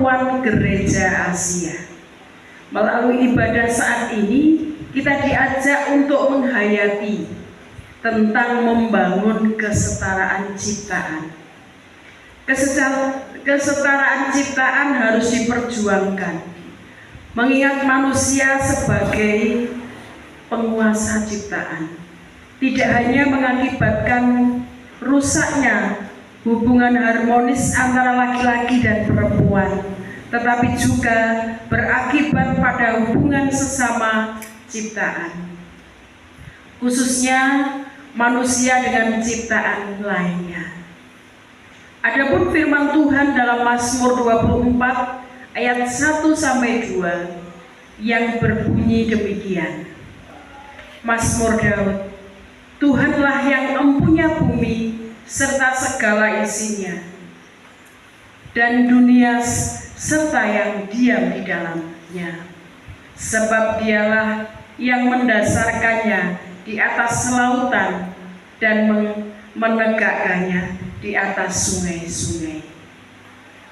perempuan Gereja Asia. Melalui ibadah saat ini, kita diajak untuk menghayati tentang membangun kesetaraan ciptaan. Kesetaraan ciptaan harus diperjuangkan, mengingat manusia sebagai penguasa ciptaan tidak hanya mengakibatkan rusaknya hubungan harmonis antara laki-laki dan perempuan, tetapi juga berakibat pada hubungan sesama ciptaan, khususnya manusia dengan ciptaan lainnya. Adapun firman Tuhan dalam Mazmur 24 ayat 1-2 yang berbunyi demikian. Mazmur Daud, Tuhanlah yang empunya bumi serta segala isinya, dan dunia serta yang diam di dalamnya. Sebab dialah yang mendasarkannya di atas lautan dan menegakkannya di atas sungai-sungai.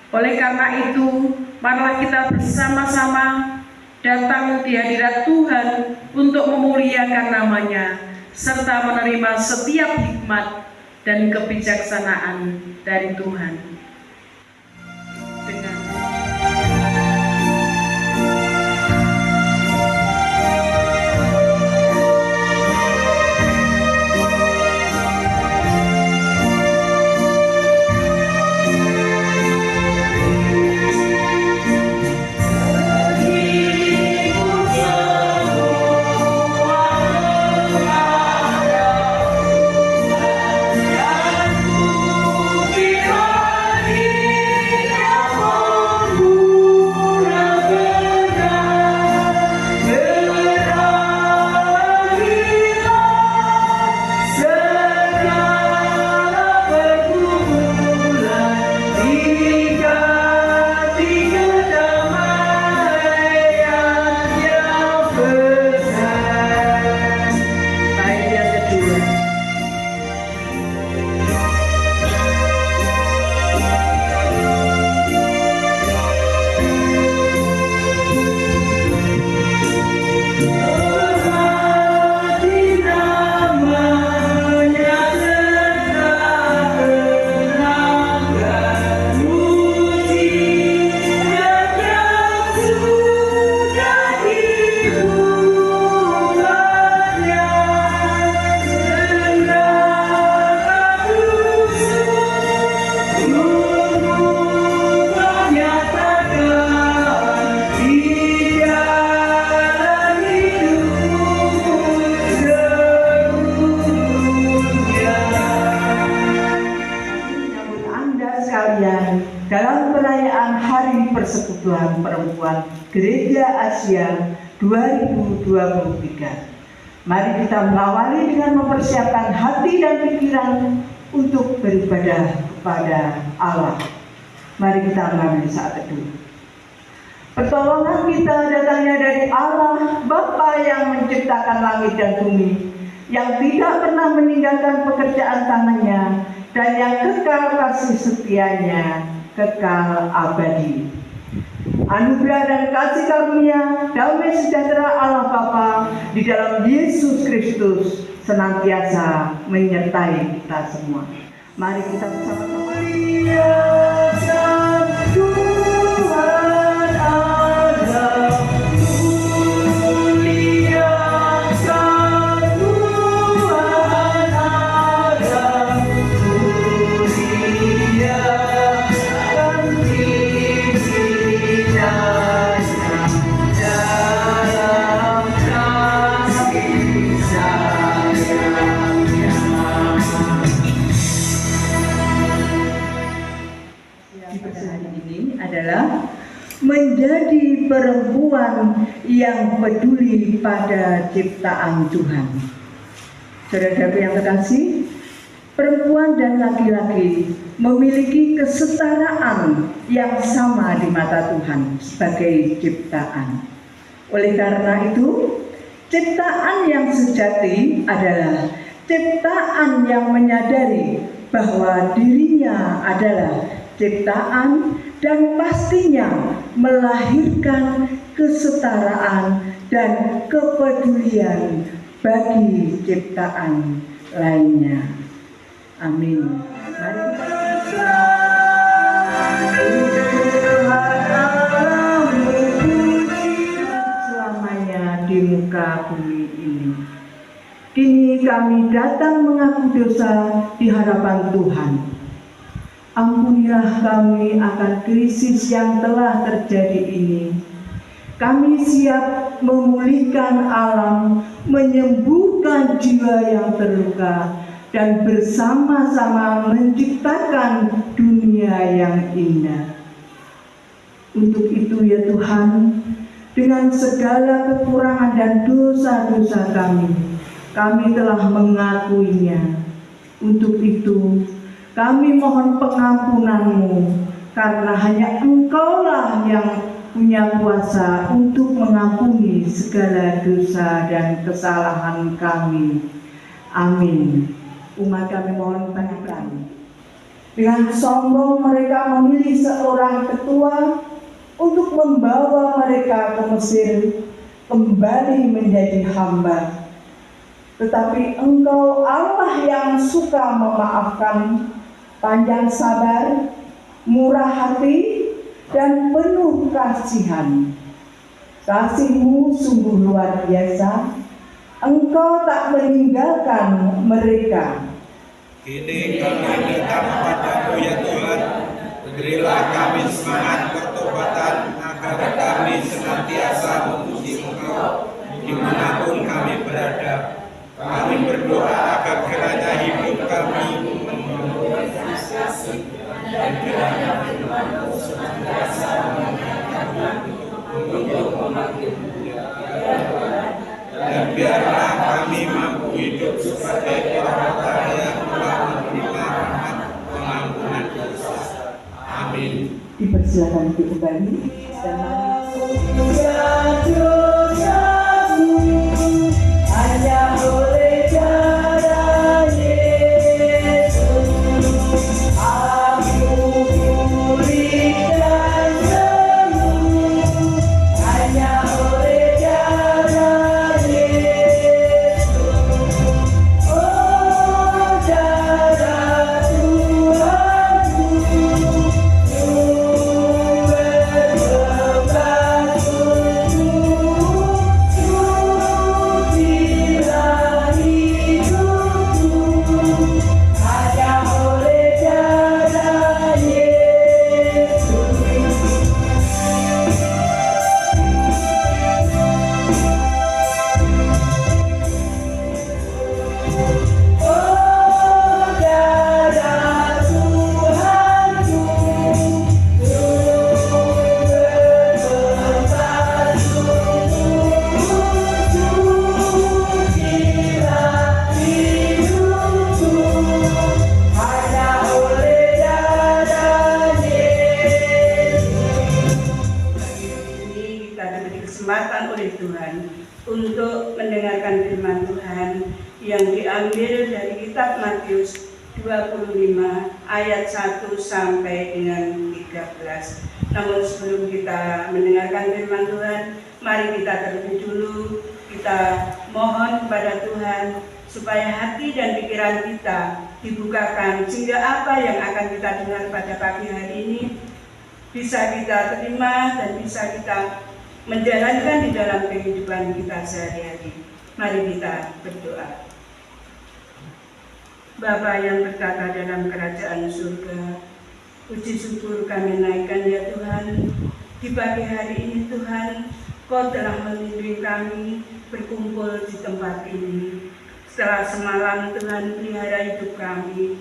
Oleh karena itu, marilah kita bersama-sama datang di hadirat Tuhan untuk memuliakan namanya, serta menerima setiap hikmat dan kebijaksanaan dari Tuhan. Dalam perayaan Hari Persekutuan Perempuan Gereja Asia 2023, mari kita mengawali dengan mempersiapkan hati dan pikiran untuk beribadah kepada Allah. Mari kita mengambil saat teduh. Pertolongan kita datangnya dari Allah, Bapa yang menciptakan langit dan bumi, yang tidak pernah meninggalkan pekerjaan tangannya, dan yang kekal kasih setianya kekal abadi. Anugerah dan kasih karunia, damai sejahtera Allah Bapa di dalam Yesus Kristus senantiasa menyertai kita semua. Mari kita bersama-sama muliakan Tuhan Allah. Menjadi perempuan yang peduli pada ciptaan Tuhan. Saudara-saudara yang terkasih, perempuan dan laki-laki memiliki kesetaraan yang sama di mata Tuhan sebagai ciptaan. Oleh karena itu, ciptaan yang sejati adalah ciptaan yang menyadari bahwa dirinya adalah ciptaan, dan pastinya melahirkan kesetaraan dan kepedulian bagi ciptaan lainnya. Amin. Mari kita selamanya di muka bumi ini. Kini kami datang mengaku dosa di hadapan Tuhan. Ampunilah kami akan krisis yang telah terjadi ini. Kami siap memulihkan alam, menyembuhkan jiwa yang terluka, dan bersama-sama menciptakan dunia yang indah. Untuk itu ya Tuhan, dengan segala kekurangan dan dosa-dosa kami telah mengakuinya. Untuk itu, kami mohon pengampunan-Mu, karena hanya Engkaulah yang punya kuasa untuk mengampuni segala dosa dan kesalahan kami. Amin. Umat kami mohon bangkitkan. Dengan sombong mereka memilih seorang ketua untuk membawa mereka ke Mesir, kembali menjadi hamba. Tetapi Engkau Allah yang suka memaafkan, panjang sabar, murah hati, dan penuh kasihan. Kasih-Mu sungguh luar biasa. Engkau tak meninggalkan mereka. Kini kami datang kepadamu ya Tuhan. Berilah kami semangat pertobatan agar kami senantiasa memuji Engkau dimanapun kami berada. Kami berdoa agar kiranya hidup kami dan kiranya firman-Mu senantiasa mengingatkan kami untuk dan biarlah kami mampu hidup sebagai orang-orang yang telah menerima rahmat pengampunan dosa. Amin. Dipersilakan kembali dan hanya oleh darah Yesus aku pulih dan sembuh. Hanya oleh darah Yesus, oh darah Tuhanku, sumber bebas sucilah hidupku. Hanya oleh darah Yesus. Oh darah Tuhanku, sumber bebas sucilah hidupku. Hanya oleh darah Yesus. Ini kita diberi kesempatan oleh Tuhan untuk mendengarkan firman Tuhan yang diambil dari kitab Matius 25 ayat 1 sampai dengan 13. Namun sebelum kita mendengarkan firman Tuhan, mari kita terlebih dulu kita mohon kepada Tuhan supaya hati dan pikiran kita dibukakan sehingga apa yang akan kita dengar pada pagi hari ini bisa kita terima dan bisa kita menjalankan di dalam kehidupan kita sehari-hari. Mari kita berdoa. Bapa yang berkata dalam kerajaan surga, puji syukur kami naikkan ya Tuhan. Di pagi hari ini Tuhan, Kau telah melindungi kami berkumpul di tempat ini. Setelah semalam Tuhan pelihara hidup kami,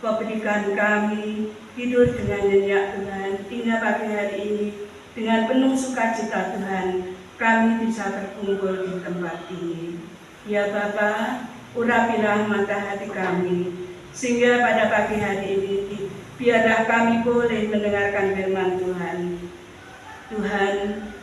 Kau berikan kami tidur dengan nyenyak Tuhan, hingga pagi hari ini dengan penuh sukacita Tuhan, kami bisa berkumpul di tempat ini. Ya Bapa, urapilah mata hati kami, sehingga pada pagi hari ini biarlah kami boleh mendengarkan firman Tuhan. Tuhan,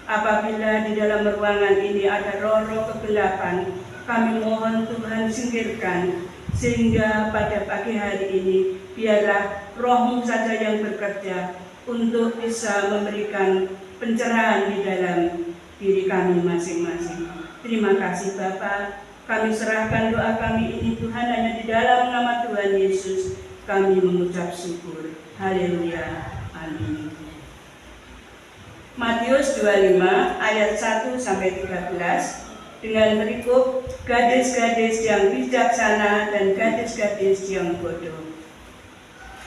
apabila di dalam ruangan ini ada roh-roh kegelapan, kami mohon Tuhan singkirkan, sehingga pada pagi hari ini biarlah Roh-Mu saja yang bekerja untuk bisa memberikan pencerahan di dalam diri kami masing-masing. Terima kasih Bapa. Kami serahkan doa kami ini Tuhan hanya di dalam nama Tuhan Yesus kami mengucap syukur. Haleluya. Amin. Matius 25 ayat 1 sampai 13 dengan berikut gadis-gadis yang bijaksana dan gadis-gadis yang bodoh.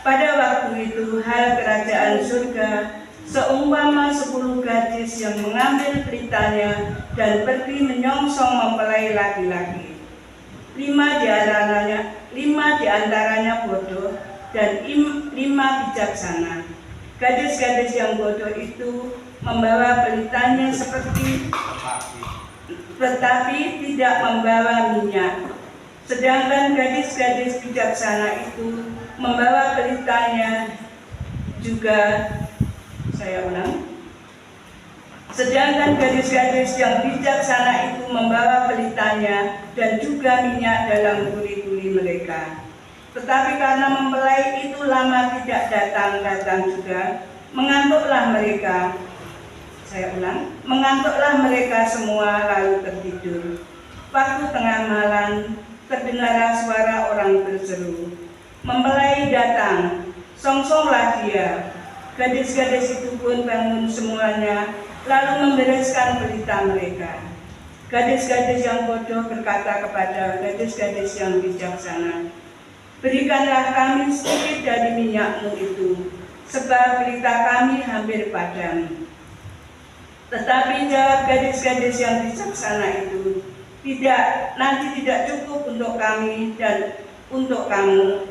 Pada waktu itu hal kerajaan surga seumpama 10 gadis yang mengambil pelitanya dan pergi menyongsong mempelai laki-laki. 5 di antaranya bodoh dan 5 bijaksana. Gadis-gadis yang bodoh itu membawa pelitanya tetapi tidak membawa minyak. Sedangkan gadis-gadis bijaksana itu membawa pelitanya juga. Sedangkan gadis-gadis yang bijaksana itu membawa pelitanya dan juga minyak dalam tuli-tuli mereka. Tetapi karena mempelai itu lama tidak datang juga, mengantuklah mereka. Mengantuklah mereka semua lalu tertidur. Waktu tengah malam terdengarlah suara orang berseru, "Mempelai datang, songsonglah dia." Gadis-gadis itu pun bangun semuanya, lalu membereskan pelita mereka. Gadis-gadis yang bodoh berkata kepada gadis-gadis yang bijaksana, "Berikanlah kami sedikit dari minyakmu itu, sebab pelita kami hampir padam." Tetapi jawab gadis-gadis yang bijaksana itu, nanti tidak cukup untuk kami dan untuk kamu.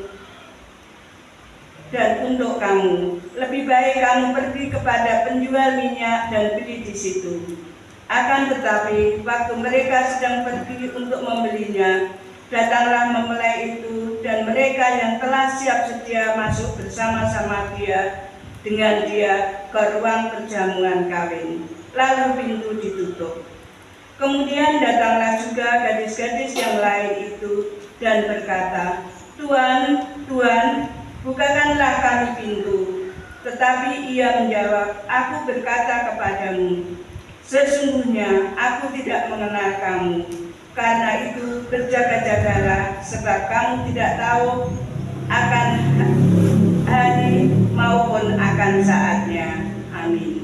Lebih baik kamu pergi kepada penjual minyak dan beli di situ. Akan tetapi waktu mereka sedang pergi untuk membelinya, datanglah mempelai itu dan mereka yang telah siap sedia masuk bersama-sama dengan dia ke ruang perjamuan kawin. Lalu pintu ditutup. Kemudian datanglah juga gadis-gadis yang lain itu dan berkata, "Tuan, Tuan, bukakanlah kami pintu." Tetapi ia menjawab, "Aku berkata kepadamu, sesungguhnya aku tidak mengenal kamu. Karena itu berjaga-jagalah, sebab kamu tidak tahu akan hari maupun akan saatnya." Amin.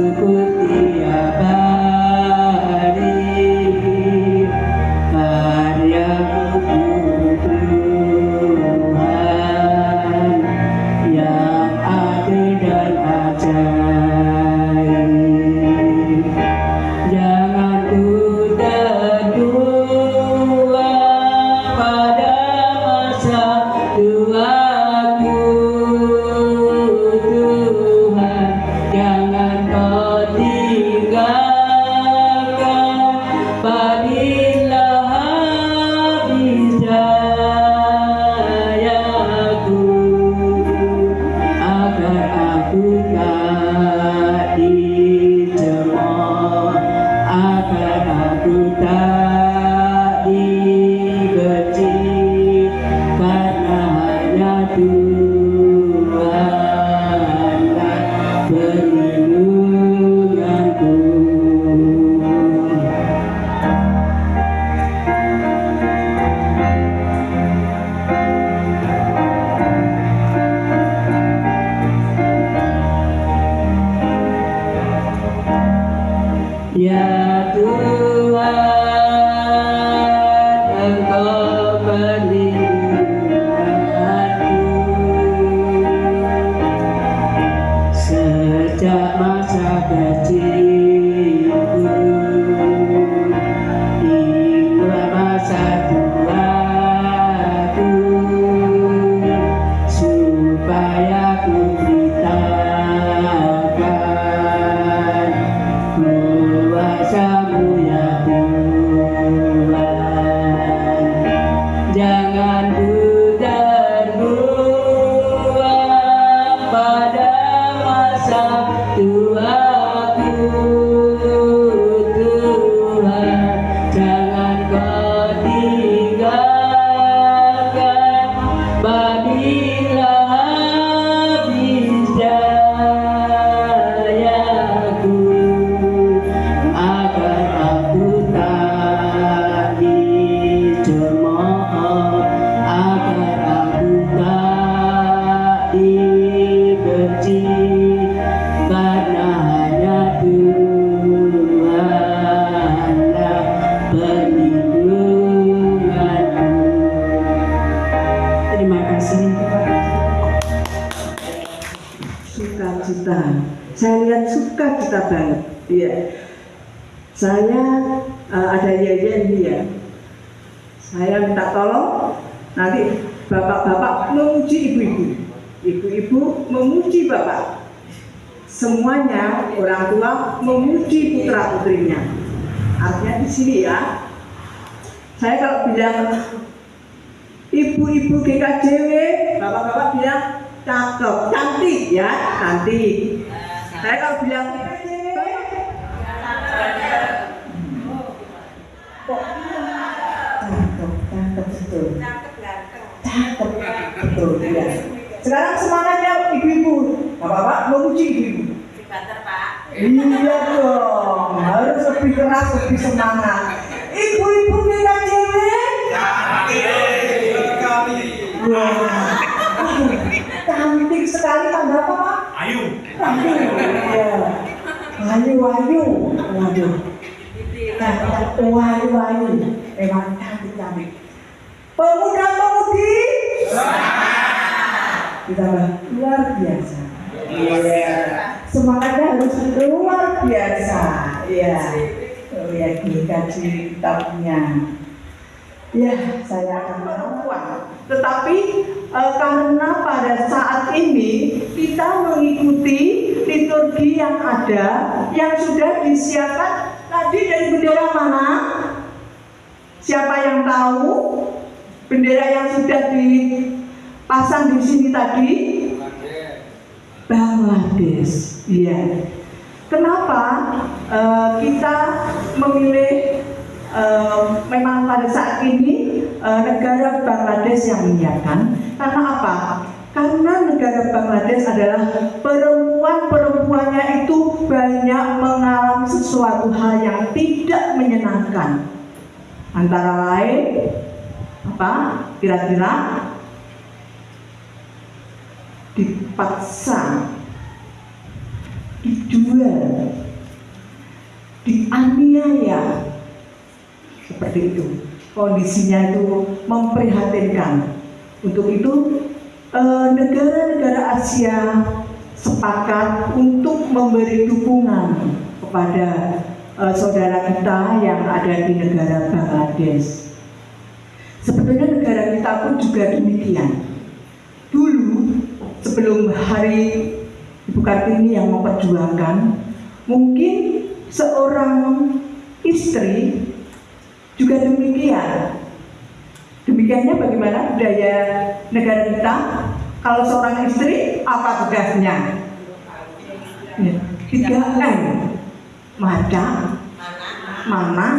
tiap hari, karya-Mu Tuhan yang adil dan ajaib. Jangan ku tertua pada masa tuaku, Tuhan. Jangan Kau tinggalkan apabila habis dayaku, agar aku tak dicemooh, agar aku tak dibenci, karena hanya Tuhanlah perlindunganku. Ya Tuhan, Engkau perlindunganku sejak masa kecilku hingga masa tuaku, supaya ku beritakan kuasa-Mu ya Tuhan. Jangan ku terbuang pada masa tuaku, Tuhan. Jangan Kau tinggalkan apabila habis dayaku, agar aku tak dicemooh, agar aku tak dibenci, karena hanya Tuhanlah perlindunganku. Terima kasih. Sukacita. Saya lihat sukacita banget. Iya. Saya ada yayan ini ya. Saya minta tolong nanti bapak-bapak memuji ibu-ibu, ibu-ibu memuji bapak. Semuanya orang tua memuji putra-putrinya. Artinya di sini ya. Saya kalau bilang ibu-ibu GKJW, bapak-bapak bilang cakep, cantik ya, cantik. Saya kalau bilang GKJW, cakep betul. Cakep betul ya. Sekarang semangatnya ibu-ibu, bapak-bapak memuji ibu-ibu. Iya dong, harus lebih keras, lebih semangat. Ibu-ibu GKJW, wah, cantik sekali, tanda apa Pak? Ayu. Ayu, ya. Ayu. Waduh. Ayu. Memang cantik. Pemuda-pemudi, ditambah luar biasa. Iya. Semangatnya harus luar biasa. Iya. Lihat dikaji kitabnya. Ya, saya akan melakukan. Tetapi karena pada saat ini kita mengikuti liturgi yang ada, yang sudah disiapkan tadi dari bendera mana? Siapa yang tahu? Bendera yang sudah dipasang di sini tadi? Bangladesh. Iya. Kenapa kita memilih memang pada saat ini negara Bangladesh yang menyiapkan? Karena apa? Karena negara Bangladesh adalah perempuan-perempuannya itu banyak mengalami sesuatu hal yang tidak menyenangkan. Antara lain apa? Kira-kira dijual, dianiaya, seperti itu. Kondisinya itu memprihatinkan. Untuk itu negara-negara Asia sepakat untuk memberi dukungan kepada saudara kita yang ada di negara Bangladesh. Sebetulnya negara kita pun juga demikian. Dulu sebelum hari Ibu Kartini yang memperjuangkan, mungkin seorang istri juga demikian. Demikiannya bagaimana budaya negara kita? Kalau seorang istri, apa tugasnya? Ya, 3M. Maca, mana,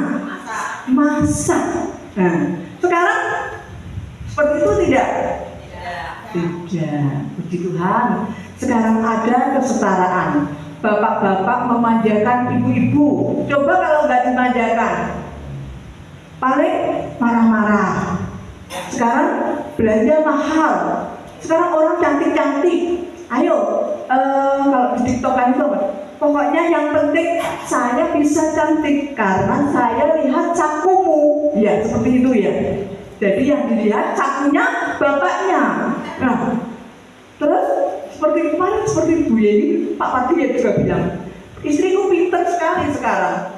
masak. Nah, sekarang seperti itu tidak? Tidak. Puji Tuhan. Sekarang ada kesetaraan. Bapak-bapak memanjakan ibu-ibu. Coba kalau nggak dimanjakan, paling marah-marah. Sekarang belanja mahal. Sekarang orang cantik-cantik. Ayo, kalau di TikTokan itu apa? Pokoknya yang penting saya bisa cantik karena saya lihat cakumu. Ya, seperti itu ya. Jadi yang dilihat cakunya bapaknya. Nah, terus seperti kemarin, seperti Bu Yeni, Pak Pati ya juga bilang, istriku pinter sekali sekarang.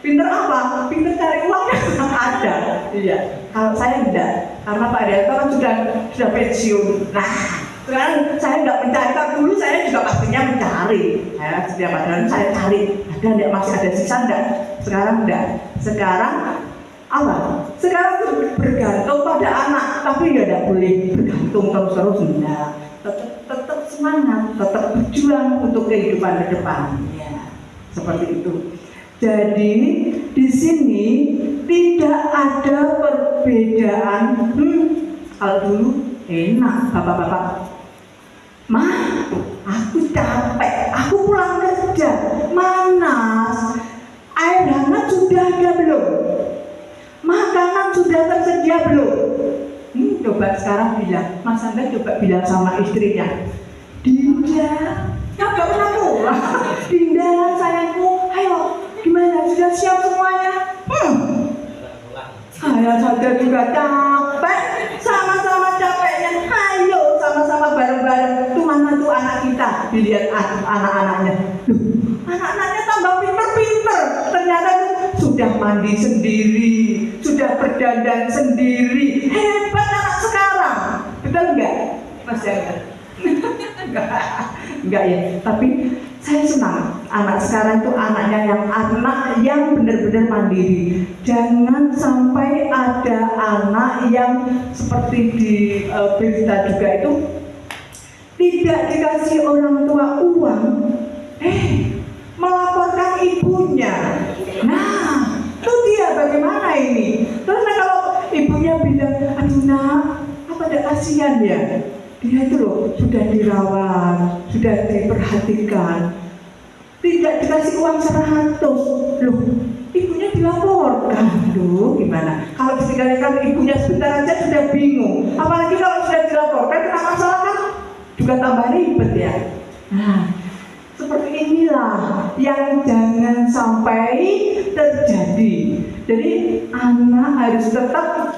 Pinter apa? Pinter cari uang yang ada. Iya. Kalau saya enggak, karena Pak Arianto kan sudah pensiun. Nah, sekarang saya enggak mencari. Kalau dulu saya juga pastinya mencari. Ya, setiap hari saya cari. Ada enggak, masih ada sisa enggak? Sekarang enggak. Sekarang apa? Sekarang bergantung pada anak, tapi ya enggak boleh bergantung terus-terus enggak. Tetap semangat, tetap berjuang untuk kehidupan ke depan. Ya, seperti itu. Jadi di sini tidak ada perbedaan. Kalau dulu enak bapak-bapak. Mah, aku capek, aku pulang kerja. Mana? Air hangat sudah ada belum? Makanan sudah tersedia belum? Coba sekarang bilang, Mas Anda coba bilang sama istrinya, Dinda, nggak pernah pulang. Dinda, sayangku, ayo, gimana? Sudah siap semuanya? Saya saja juga capek, sama-sama capeknya. Ayo, sama-sama bareng-bareng. Tuh mana tuh anak kita? Dilihat anak-anaknya. Loh, anak-anaknya tambah pinter-pinter. Ternyata sudah mandi sendiri, sudah berdandan sendiri. Hebat anak sekarang. Betul enggak, Mas Jaka? Enggak ya. Tapi saya senang anak sekarang itu anak yang benar-benar mandiri. Jangan sampai ada anak yang seperti di berita juga itu tidak dikasih orang tua uang, melaporkan ibunya. Nah, itu dia bagaimana ini? Terus kalau ibunya bilang, aduh nak, apa ada kasihan ya? Dia itu loh sudah dirawat, sudah diperhatikan, tidak dikasih uang 100, loh ibunya dilaporkan. Aduh gimana? Kalau ditinggalkan ibunya sebentar aja sudah bingung, apalagi kalau sudah dilaporkan kena masalah kan juga tambah ribet ya. Nah, seperti inilah yang jangan sampai terjadi. Jadi anak harus tetap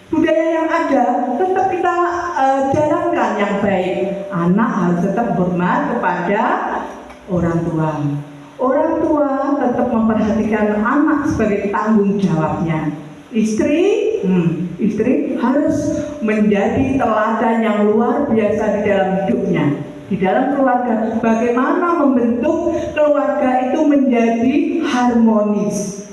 budaya yang ada, tetap kita jalankan yang baik. Anak harus tetap hormat kepada orang tua. Orang tua tetap memperhatikan anak sebagai tanggung jawabnya. Istri harus menjadi teladan yang luar biasa di dalam hidupnya, di dalam keluarga. Bagaimana membentuk keluarga itu menjadi harmonis.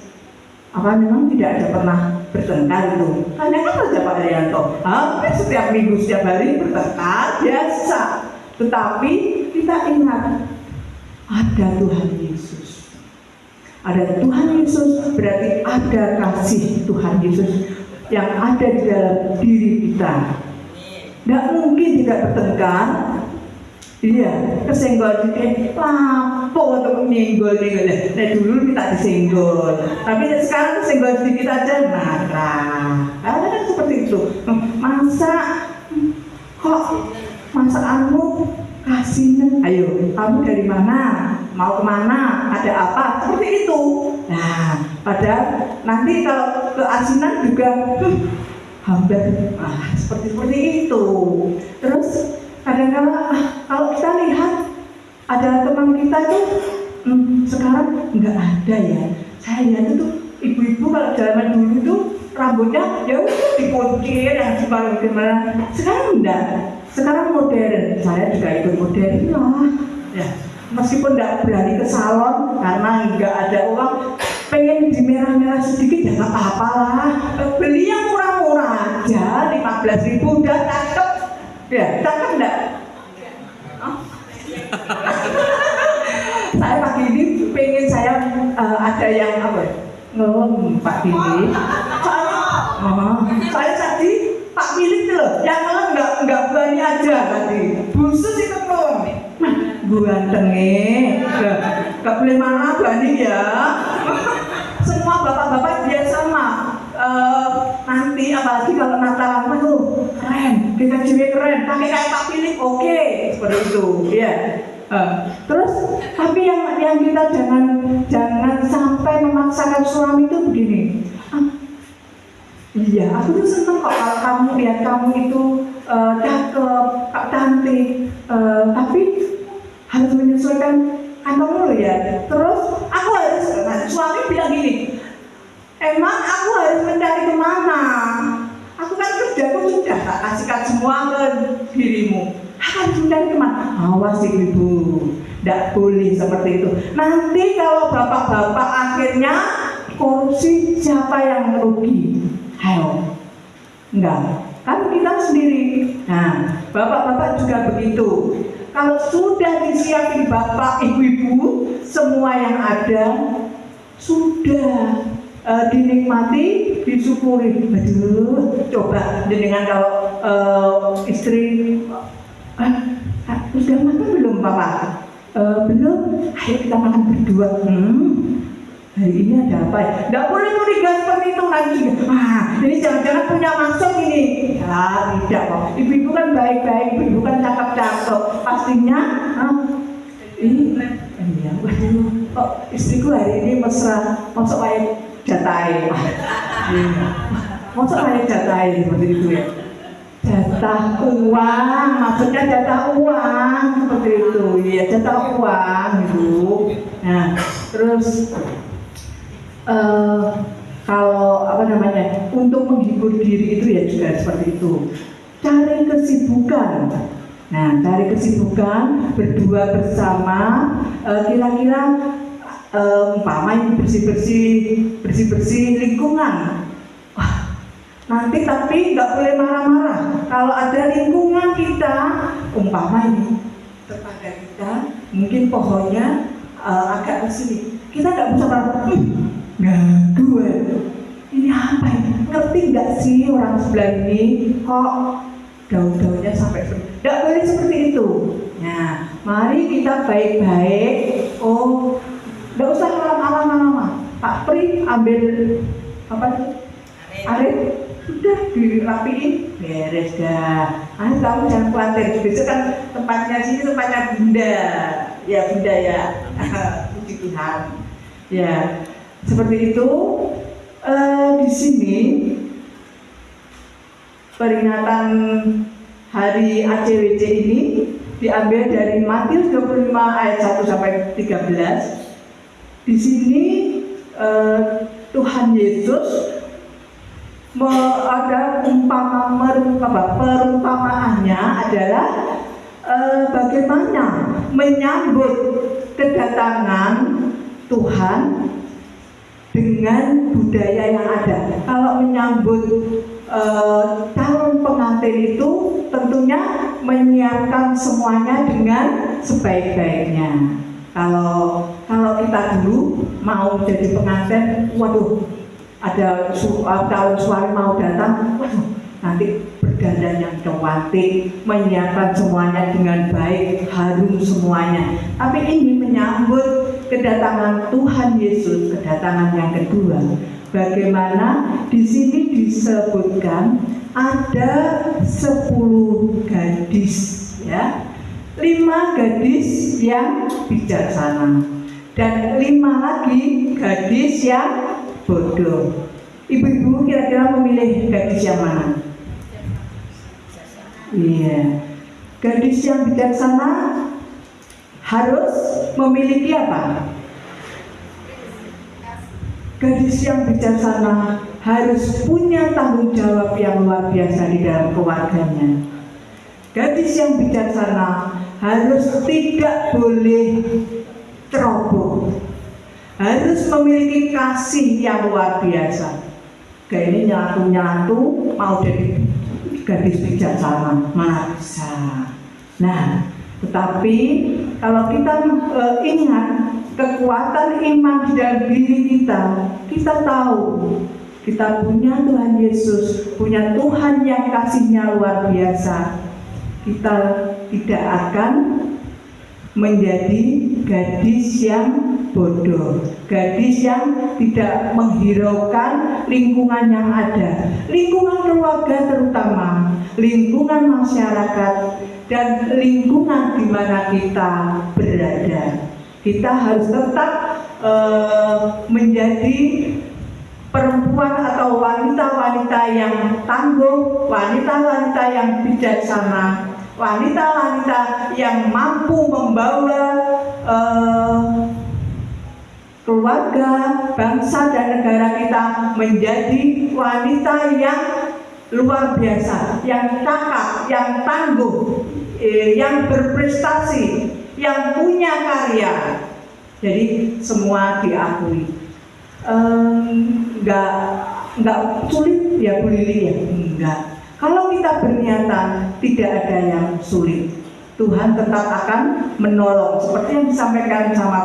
Apa memang tidak ada pernah bertengkar itu? Tanyakan saja Pak Arianto. Hampir setiap minggu, setiap hari bertengkar biasa. Tetapi kita ingat ada Tuhan Yesus. Ada Tuhan Yesus berarti ada kasih Tuhan Yesus yang ada di dalam diri kita. Tidak mungkin tidak bertengkar. Iya, kesenggol sedikit, lapo untuk menyenggol. Nah dulu kita disenggol, tapi sekarang kesenggol sedikit aja marah. Kan seperti itu. Masak, kok masakanmu kasih? Ayo, kamu dari mana? mau kemana, ada apa, seperti itu. Nah, padahal nanti kalau ke asinan juga hambar, seperti itu. Terus kadang-kadang kalau kita lihat ada teman kita tuh sekarang nggak ada ya. Saya lihat itu ibu-ibu kalau zaman dulu tuh rambutnya ya dikuncir yang gimana. Sekarang enggak. Sekarang modern. Saya juga ikut modern lah. Ya, meskipun nggak berani ke salon karena nggak ada uang, pengen di merah-merah sedikit ya nggak apa-apa lah. Beli yang murah-murah aja, 15.000 udah cakep. Ya, cakep enggak? Saya pagi ini pengen saya ada yang apa? Pak Billy. Saya tadi Pak Billy loh, yang nggak berani aja tadi. Busus itu loh. Gantengnya, nggak boleh marah berani ya. Semua bapak-bapak dia sama. Nanti apalagi kalau Natal tuh keren, kita juga keren, pakai kayak Pak Billy, oke, seperti itu, ya. Terus tapi yang kita jangan sampai memaksakan suami itu begini. Iya, aku tuh seneng kok kalau kamu lihat kamu itu cakep, cantik, tapi harus menyesuaikan kantong lo ya. Terus aku harus, suami bilang gini, emang aku harus mencari kemana? Aku kan kerjaku sudah tak kasihkan semua ke dirimu. Harus mencari kemana? Awas ibu, tidak boleh seperti itu. Nanti kalau bapak-bapak akhirnya korupsi, siapa yang rugi? Ayo, enggak, kan kita sendiri. Nah, bapak-bapak juga begitu. Kalau sudah disiapin bapak, ibu-ibu, semua yang ada sudah dinikmati, disyukuri. Aduh, coba dengan kalau istri sudah makan belum papa? Belum. Ayo kita makan berdua. Hari ini ada apa ya? Nggak boleh curiga seperti itu nanti. Ini jangan-jangan punya maksud ini. Ya tidak kok. Ibu-ibu kan baik-baik, ibu-ibu kan cakep-cakep. Pastinya ini ya, istriku hari ini mesra. Masuk kayak jatai. Masuk kayak jatai seperti itu ya. Jatah uang, maksudnya jatah uang seperti itu, ya jatah uang gitu. Nah, terus kalau untuk menghibur diri itu ya juga seperti itu. Cari kesibukan. Nah, cari kesibukan berdua bersama. Kira-kira umpama bersih-bersih lingkungan. Nanti tapi nggak boleh marah-marah. Kalau ada lingkungan kita, umpama ini tetangga kita, mungkin pohonnya agak ke sini, kita nggak bisa marah. Ganggu. Ini apa ini? Ngerti nggak sih orang sebelah ini kok daun-daunnya sampai sini? Nggak boleh seperti itu. Nah, mari kita baik-baik. Oh, nggak usah lama-lama. Pak Pri ambil apa? Arit. Sudah dirapiin, beres dah. Kamu jangan khawatir, besok kan tempatnya sini tempatnya bunda. Ya bunda ya, puji Tuhan. Ya, seperti itu. Di sini peringatan Hari ACWC ini diambil dari Matius 25 ayat 1 sampai 13. Di sini Tuhan Yesus ada perumpamaannya adalah bagaimana menyambut kedatangan Tuhan dengan budaya yang ada. Kalau menyambut calon pengantin itu tentunya menyiapkan semuanya dengan sebaik-baiknya. Kalau kita dulu mau jadi pengantin, waduh, ada calon suami mau datang, waduh, nanti berdandan yang cantik, menyiapkan semuanya dengan baik, harum semuanya. Tapi ini menyambut kedatangan Tuhan Yesus, kedatangan yang kedua. Bagaimana di sini disebutkan ada 10 gadis, ya. 5 gadis yang bijaksana, dan 5 lagi gadis yang bodoh. Ibu-ibu kira-kira memilih gadis yang mana? Iya, gadis yang bijaksana harus memiliki apa? Gadis yang bijaksana harus punya tanggung jawab yang luar biasa di dalam keluarganya. Gadis yang bijaksana harus tidak boleh ceroboh, harus memiliki kasih yang luar biasa. Kayak ini nyatu-nyatu mau jadi gadis bijaksana, mana bisa. Nah, tetapi kalau kita ingat kekuatan iman di dalam diri kita tahu kita punya Tuhan Yesus, punya Tuhan yang kasihnya luar biasa. Kita tidak akan menjadi gadis yang bodoh, gadis yang tidak menghiraukan lingkungan yang ada, lingkungan keluarga terutama, lingkungan masyarakat, dan lingkungan di mana kita berada. Kita harus tetap menjadi perempuan atau wanita-wanita yang tangguh, wanita-wanita yang bijaksana, wanita-wanita yang mampu membawa keluarga, bangsa, dan negara kita menjadi wanita yang luar biasa, yang cakap, yang tangguh, yang berprestasi, yang punya karya. Jadi semua diakui. Enggak sulit ya Bu Lili ya? Enggak. Kalau kita berniatan tidak ada yang sulit. Tuhan tetap akan menolong. Seperti yang disampaikan sama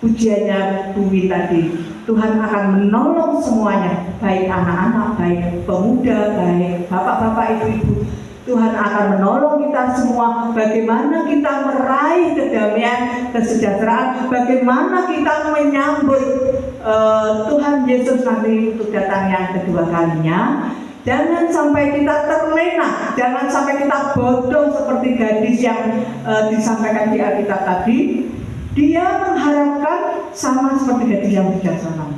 pujiannya Bu Wi tadi. Tuhan akan menolong semuanya, baik anak-anak, baik pemuda, baik bapak-bapak, ibu-ibu. Tuhan akan menolong kita semua bagaimana kita meraih kedamaian, kesejahteraan, bagaimana kita menyambut Tuhan Yesus nanti untuk datang yang kedua kalinya. Jangan sampai kita terlena, jangan sampai kita bodoh seperti gadis yang disampaikan di Alkitab tadi. Dia mengharapkan sama seperti gadis yang bijaksana.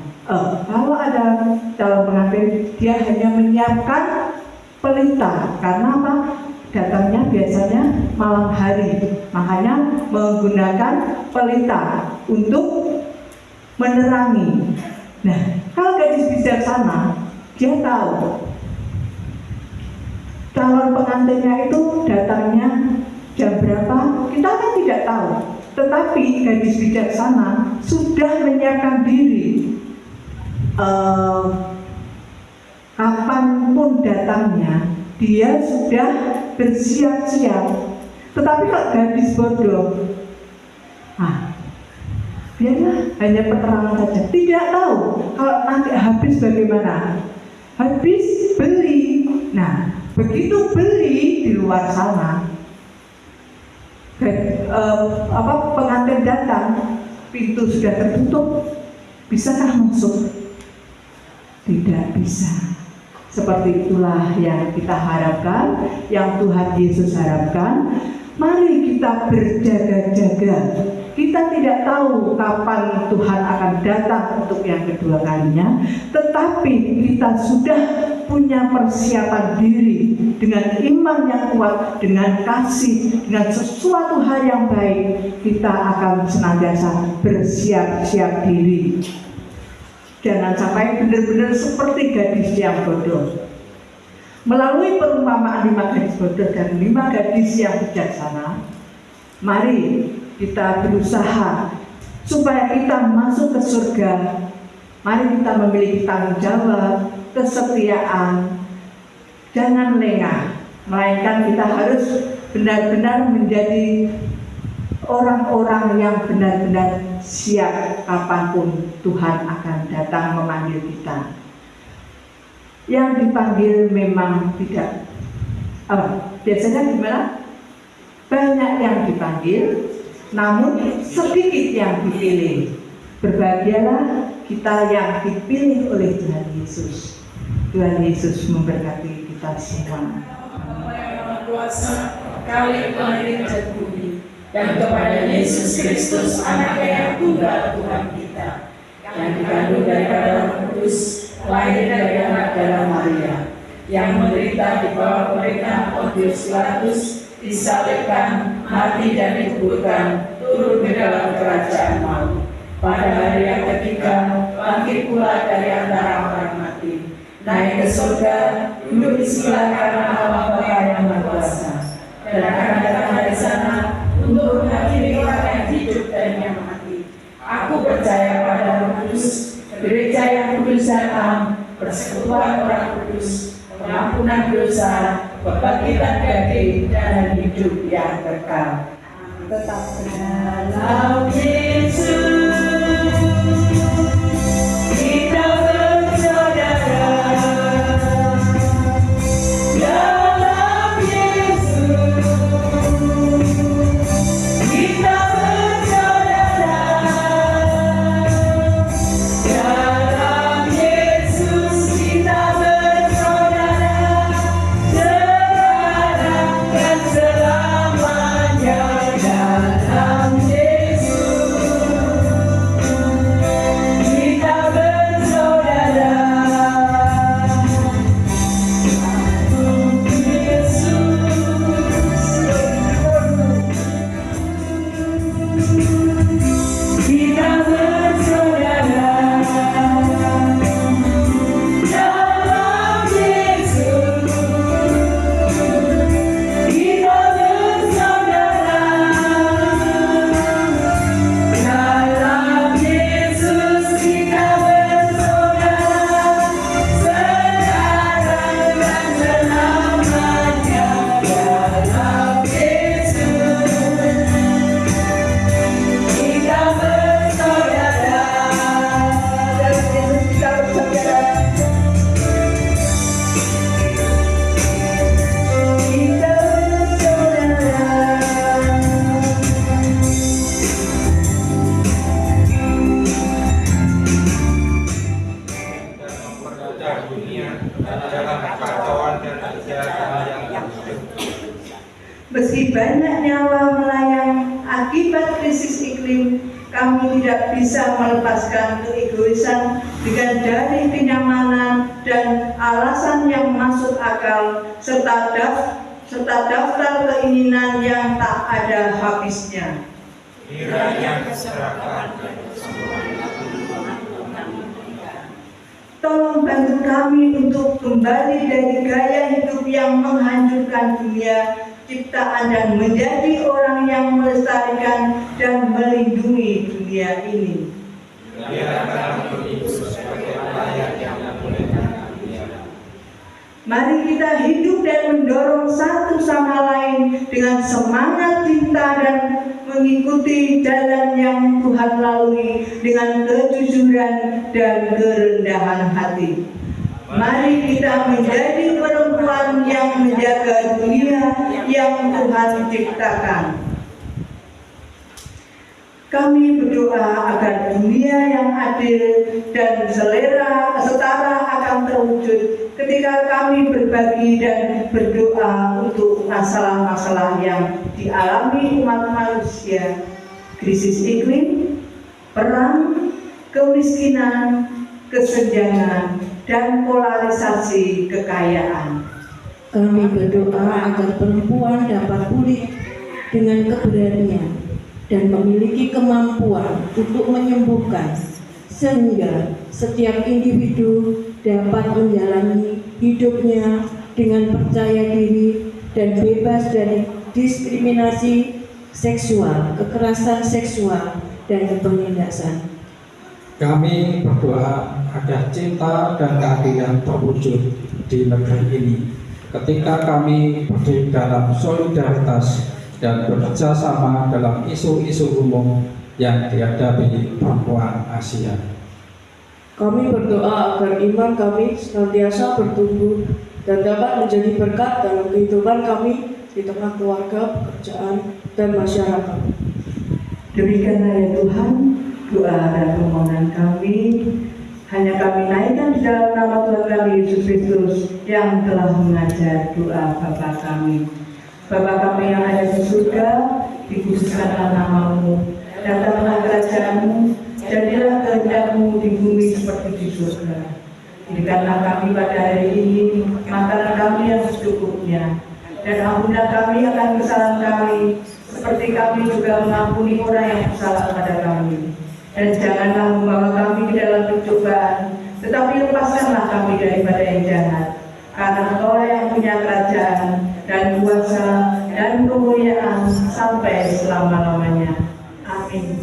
Kalau ada calon pengantin, dia hanya menyiapkan pelita, karena apa? Datangnya biasanya malam hari, makanya menggunakan pelita untuk menerangi. Nah, kalau gadis bijaksana, dia tahu calon pengantinnya itu datangnya jam berapa, kita kan tidak tahu. Tetapi gadis bijaksana sudah menyiapkan diri. Kapanpun datangnya, dia sudah bersiap-siap. Tetapi kalau gadis bodoh, biarlah hanya peterangan saja, tidak tahu kalau nanti habis bagaimana. Habis beli. Nah, begitu beli di luar sana, pengantin datang, pintu sudah tertutup, bisakah masuk? Tidak bisa. Seperti itulah yang kita harapkan, yang Tuhan Yesus harapkan. Mari kita berjaga-jaga. Kita tidak tahu kapan Tuhan akan datang untuk yang kedua kalinya, tetapi kita sudah punya persiapan diri dengan iman yang kuat, dengan kasih, dengan sesuatu hal yang baik. Kita akan senantiasa bersiap-siap diri. Jangan sampai benar-benar seperti gadis yang bodoh. Melalui perumpamaan 5 gadis bodoh dan 5 gadis yang bijaksana, mari kita berusaha supaya kita masuk ke surga. Mari kita memiliki tanggung jawab, kesetiaan, jangan lengah, melainkan kita harus benar-benar menjadi orang-orang yang benar-benar siap kapanpun Tuhan akan datang memanggil kita. Yang dipanggil memang tidak, biasanya gimana? Banyak yang dipanggil, namun sedikit yang dipilih. Berbahagialah kita yang dipilih oleh Tuhan Yesus. Tuhan Yesus memberkati kita semua. Kuasa kali langit dan bumi. dan kepada Yesus Kristus, anaknya yang tunggal Tuhan kita, yang dikandung daripada Roh Kudus, lahir dari Magdala Maria, yang menderita di bawah pemerintahan Pontius Pilatus, disalibkan, mati dan dikuburkan, turun ke dalam kerajaan maut. Pada hari yang ketiga, bangkit pula dari antara orang mati, naik ke surga, duduk di sebelah kanan Allah Bapa yang Maha Kuasa, dan akan datang dari sana untuk menghakimi orang yang hidup dan yang mati. Aku percaya pada Roh Kudus, gereja yang kudus dan am, persekutuan orang kudus, pengampunan dosa, kebangkitan daging, dan hidup yang kekal. Tetap dalam Yesus kita bersaudara, dalam Yesus kita bersaudara, dalam Yesus kita bersaudara, sekarang dan selamanya. Dalam Yesus kita bersaudara, dalam Yesus kita bersaudara, dalam Yesus kita bersaudara, dalam Yesus kita bersaudara, sekarang dan selamanya. Dalam Yesus kita bersaudara, dalam Yesus kita bersaudara, kita dan mempermudah dunia dalam kekacauan dan kejahatan yang Meski banyak nyawa melayang akibat krisis iklim, kami tidak bisa melepaskan keegoisan dengan dalih kenyamanan dan alasan yang masuk akal serta daftar keinginan yang tak ada habisnya. kiranya keserakahan dan Tolong bantu kami untuk kembali dari gaya hidup yang menghancurkan dunia ciptaan dan menjadi orang yang melestarikan dan melindungi dunia ini. biarkan kami hidup sebagai pelayan yang memuliakan dunia. Mari kita hidup dan mendorong satu sama lain dengan semangat cinta dan mengikuti jalan yang Tuhan lalui dengan kejujuran dan kerendahan hati. Mari kita menjadi perempuan yang menjaga dunia yang Tuhan ciptakan. Kami berdoa agar dunia yang adil dan setara akan terwujud ketika kami berbagi dan berdoa untuk masalah-masalah yang dialami umat manusia, krisis iklim, perang, kemiskinan, kesenjangan, dan polarisasi kekayaan. Kami berdoa agar perempuan dapat pulih dengan keberanian dan memiliki kemampuan untuk menyembuhkan, sehingga setiap individu dapat menjalani hidupnya dengan percaya diri dan bebas dari diskriminasi seksual, kekerasan seksual, dan penindasan. Kami berdoa agar cinta dan keadilan terwujud di negeri ini ketika kami berdiri dalam solidaritas dan bekerja sama dalam isu-isu umum yang dihadapi perempuan Asia. Kami berdoa agar iman kami senantiasa bertumbuh dan dapat menjadi berkat dalam kehidupan kami di tengah keluarga, pekerjaan, dan masyarakat. Demikianlah ya Tuhan, doa dan permohonan kami hanya kami naikkan di dalam nama Tuhan kami Yesus Kristus yang telah mengajar doa Bapa kami. Bapa kami yang ada di surga, dikuduskanlah nama-Mu, datanglah kerajaan-Mu, jadilah kehendak-Mu di bumi seperti di surga. Berikanlah kami pada hari ini makanan kami yang secukupnya, dan ampunilah kami akan kesalahan kami, seperti kami juga mengampuni orang yang bersalah kepada kami. Dan janganlah membawa kami ke dalam pencobaan, tetapi lepaskanlah kami daripada yang jahat. Karena Engkau yang punya kerajaan dan kuasa dan kemuliaan sampai selama-lamanya. Amin.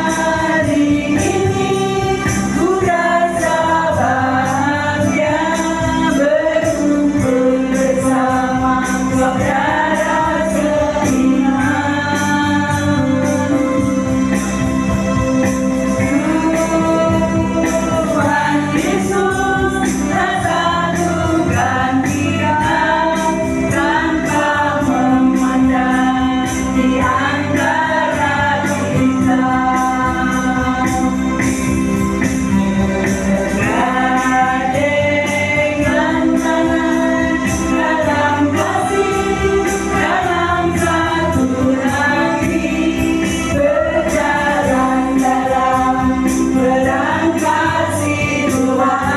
Hari ini ku rasa bahagia berkumpul bersama saudara seiman. Tuhan Yesus tak satukan kita tanpa memandang di antara kita. Bergandengan tangan dalam kasih, dalam satu hati, berjalan dalam pedang kasih Tuhan.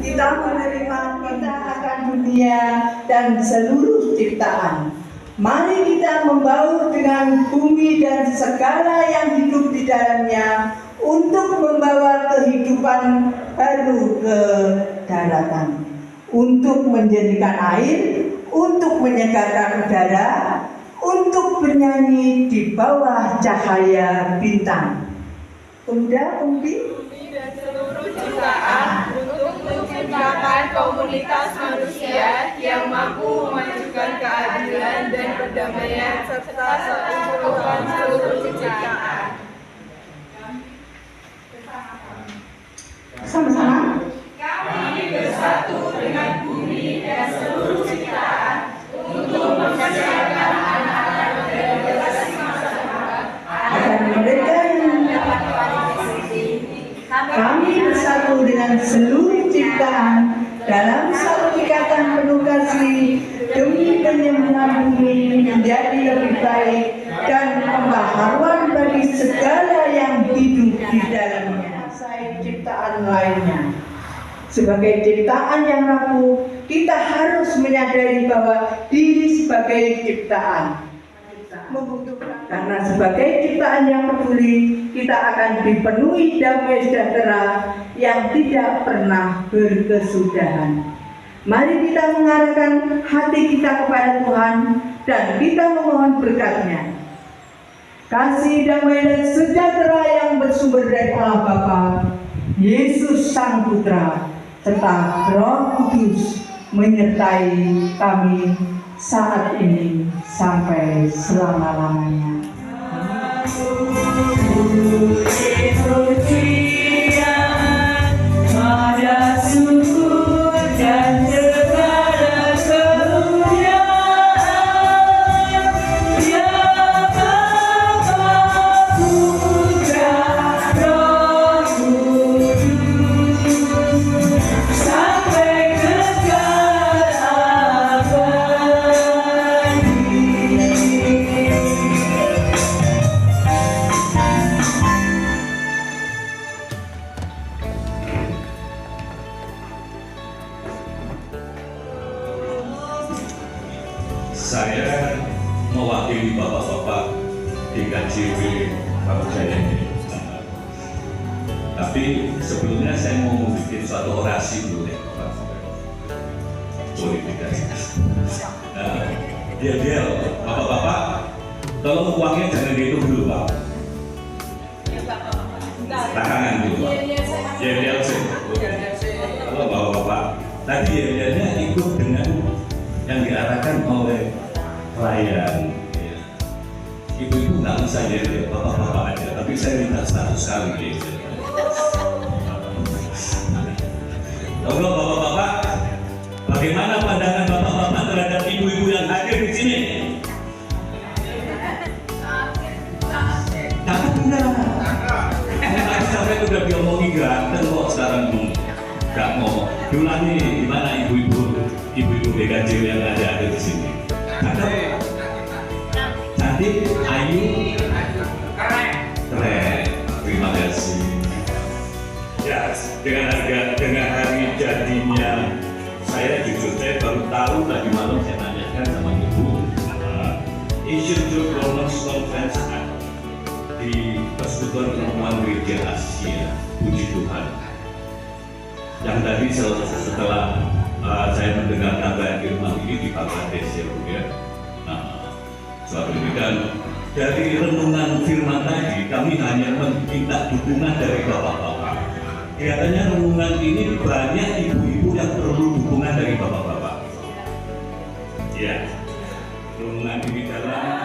Kita menerima kita akan dunia dan seluruh ciptaan. Mari kita membaur dengan bumi dan segala yang hidup di dalamnya untuk membawa kehidupan baru ke daratan, untuk menjadikan air, untuk menyegarkan udara, untuk bernyanyi di bawah cahaya bintang. Pemuda, pemudi, dan seluruh ciptaan untuk menciptakan komunitas manusia yang mampu memajukan keadilan dan perdamaian serta keutuhan seluruh ciptaan. sama-sama. Kami bersatu dengan bumi dan seluruh ciptaan untuk mempersiapkan anak-anak dari generasi masa depan Agar mereka yang kami bersatu dengan seluruh ciptaan dalam satu ikatan penuh kasih demi penyembuhan bumi menjadi lebih baik dan pembaharuan bagi segala yang hidup di dalamnya. Saya ciptaan lainnya. Sebagai ciptaan yang rapuh, kita harus menyadari bahwa diri sebagai ciptaan membutuhkan. Karena sebagai ciptaan yang peduli, kita akan dipenuhi damai sejahtera yang tidak pernah berkesudahan. Mari kita mengarahkan hati kita kepada Tuhan dan kita memohon berkat-Nya. Kasih, damai, dan sejahtera yang bersumber dari Allah Bapa, Yesus Sang Putra, serta Roh Kudus menyertai kami saat ini sampai selama-lamanya. Saya mewakili bapak-bapak di KJW Pamujaya ini. Tapi sebelumnya saya mau membuat suatu orasi dulu deh, politik aja. Dia, bapak-bapak, tolong uangnya jangan dihitung dulu, Pak. Tahangan dulu, Pak. Dia sih. Kalau bapak-bapak, tadi dia ikut dengan yang diarahkan oleh klien. Ibu-ibu nggak usah jadi bapak-bapak aja, tapi saya minta 100 kali. Kalau bapak-bapak, bagaimana pandangan bapak-bapak terhadap ibu-ibu yang hadir di sini? Takut enggak? Tadi sampai udah diomongi ganteng kok sekarang nggak mau. Diulangi gimana ibu-ibu BKJ yang ada di sini? Cantik, ayu, keren. Terima kasih. Ya, dengan hari jadinya saya jujur saya baru tahu tadi malam saya tanyakan sama ibu Institute Women's Conference di Persekutuan Perempuan Gereja Asia. Puji Tuhan. Yang tadi setelah saya mendengar tambahan firman ini di Bangladesh ya Bu ya. Suatu ini dan dari renungan firman tadi kami hanya meminta dukungan dari bapak-bapak. Kelihatannya renungan ini banyak ibu-ibu yang perlu dukungan dari bapak-bapak. Ya, renungan ini dalam